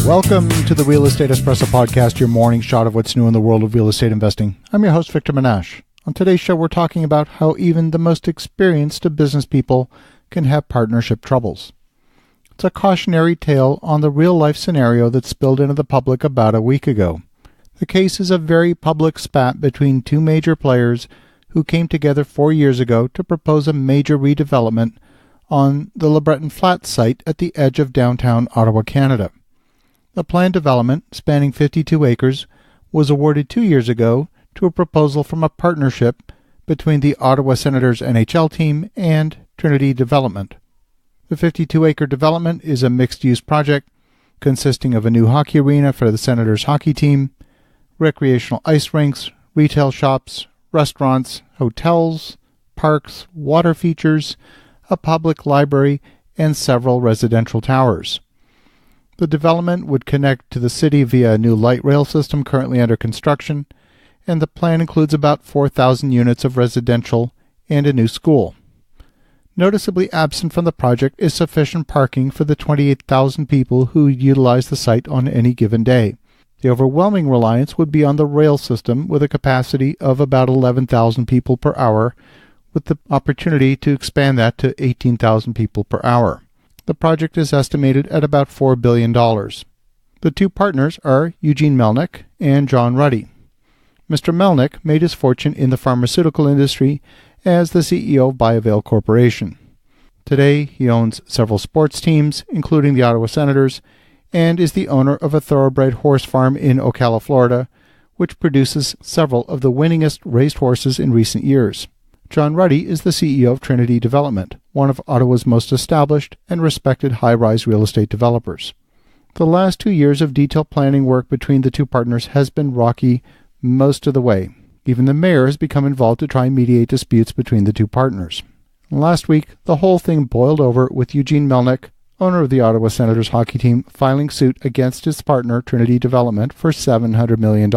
Welcome to the Real Estate Espresso Podcast, your morning shot of what's new in the world of real estate investing. I'm your host, Victor Menashe. On today's show, we're talking about how even the most experienced of business people can have partnership troubles. It's a cautionary tale on the real-life scenario that spilled into the public about a week ago. The case is a very public spat between two major players who came together 4 years ago to propose a major redevelopment on the LeBreton Flats site at the edge of downtown Ottawa, Canada. The planned development, spanning 52 acres, was awarded 2 years ago to a proposal from a partnership between the Ottawa Senators NHL team and Trinity Development. The 52-acre development is a mixed-use project consisting of a new hockey arena for the Senators hockey team, recreational ice rinks, retail shops, restaurants, hotels, parks, water features, a public library, and several residential towers. The development would connect to the city via a new light rail system currently under construction, and the plan includes about 4,000 units of residential and a new school. Noticeably absent from the project is sufficient parking for the 28,000 people who utilize the site on any given day. The overwhelming reliance would be on the rail system with a capacity of about 11,000 people per hour, with the opportunity to expand that to 18,000 people per hour. The project is estimated at about $4 billion. The two partners are Eugene Melnyk and John Ruddy. Mr. Melnyk made his fortune in the pharmaceutical industry as the CEO of BioVail Corporation. Today, he owns several sports teams, including the Ottawa Senators, and is the owner of a thoroughbred horse farm in Ocala, Florida, which produces several of the winningest raced horses in recent years. John Ruddy is the CEO of Trinity Development, one of Ottawa's most established and respected high-rise real estate developers. The last 2 years of detailed planning work between the two partners has been rocky most of the way. Even the mayor has become involved to try and mediate disputes between the two partners. Last week, the whole thing boiled over with Eugene Melnyk, owner of the Ottawa Senators hockey team, filing suit against his partner Trinity Development for $700 million.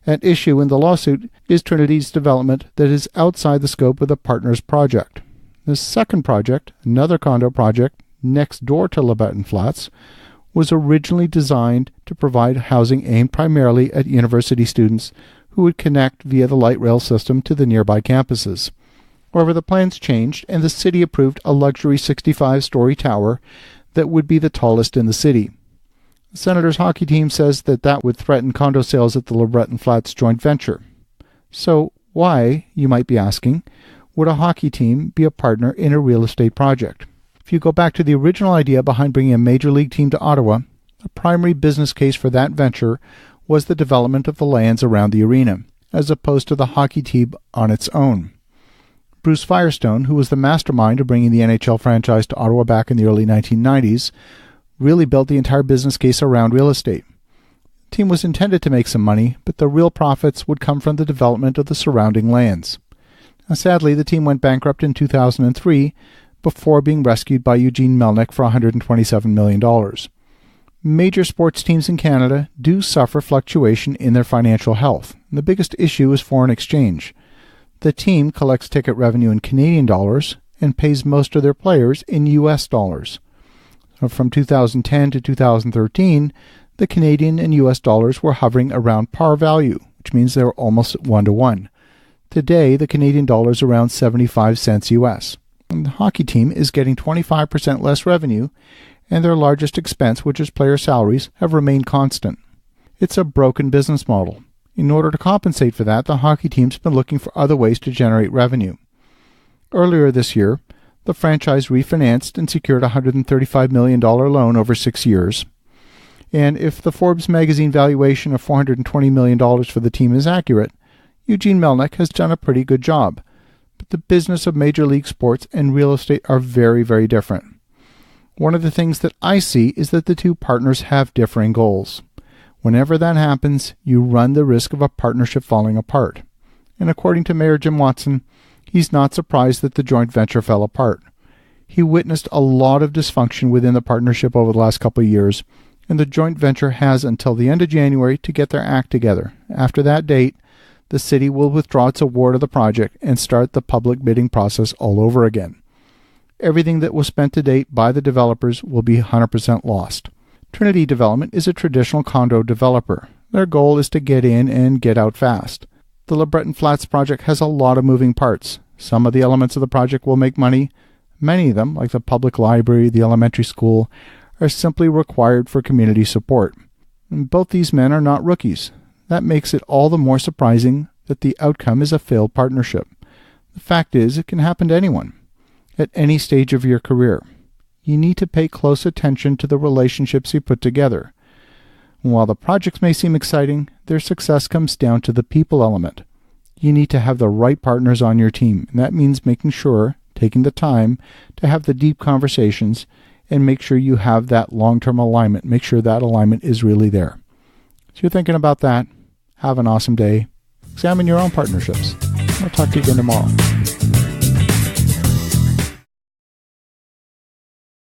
At issue in the lawsuit is Trinity's development that is outside the scope of the partner's project. The second project, another condo project next door to LeBreton Flats, was originally designed to provide housing aimed primarily at university students who would connect via the light rail system to the nearby campuses. However, the plans changed and the city approved a luxury 65-story tower that would be the tallest in the city. The Senators hockey team says that would threaten condo sales at the LeBreton Flats joint venture. So why, you might be asking, would a hockey team be a partner in a real estate project? If you go back to the original idea behind bringing a major league team to Ottawa, the primary business case for that venture was the development of the lands around the arena, as opposed to the hockey team on its own. Bruce Firestone, who was the mastermind of bringing the NHL franchise to Ottawa back in the early 1990s, really built the entire business case around real estate. The team was intended to make some money, but the real profits would come from the development of the surrounding lands. Now, sadly, the team went bankrupt in 2003 before being rescued by Eugene Melnyk for $127 million. Major sports teams in Canada do suffer fluctuation in their financial health, and the biggest issue is foreign exchange. The team collects ticket revenue in Canadian dollars and pays most of their players in US dollars. From 2010 to 2013, the Canadian and US dollars were hovering around par value, which means they were almost 1-to-1. Today, the Canadian dollar is around 75 cents US. And the hockey team is getting 25% less revenue, and their largest expense, which is player salaries, have remained constant. It's a broken business model. In order to compensate for that, the hockey team's been looking for other ways to generate revenue. Earlier this year, the franchise refinanced and secured a $135 million loan over 6 years. And if the Forbes magazine valuation of $420 million for the team is accurate, Eugene Melnyk has done a pretty good job. But the business of Major League sports and real estate are very, very different. One of the things that I see is that the two partners have differing goals. Whenever that happens, you run the risk of a partnership falling apart. And according to Mayor Jim Watson, he's not surprised that the joint venture fell apart. He witnessed a lot of dysfunction within the partnership over the last couple of years, and the joint venture has until the end of January to get their act together. After that date, the city will withdraw its award of the project and start the public bidding process all over again. Everything that was spent to date by the developers will be 100% lost. Trinity Development is a traditional condo developer. Their goal is to get in and get out fast. The LeBreton Flats project has a lot of moving parts. Some of the elements of the project will make money. Many of them, like the public library, the elementary school, are simply required for community support. And both these men are not rookies. That makes it all the more surprising that the outcome is a failed partnership. The fact is, it can happen to anyone, at any stage of your career. You need to pay close attention to the relationships you put together. While the projects may seem exciting, their success comes down to the people element. You need to have the right partners on your team, and that means taking the time to have the deep conversations and make sure you have that long-term alignment. Make sure that alignment is really there. So you're thinking about that. Have an awesome day. Examine your own partnerships. I'll talk to you again tomorrow.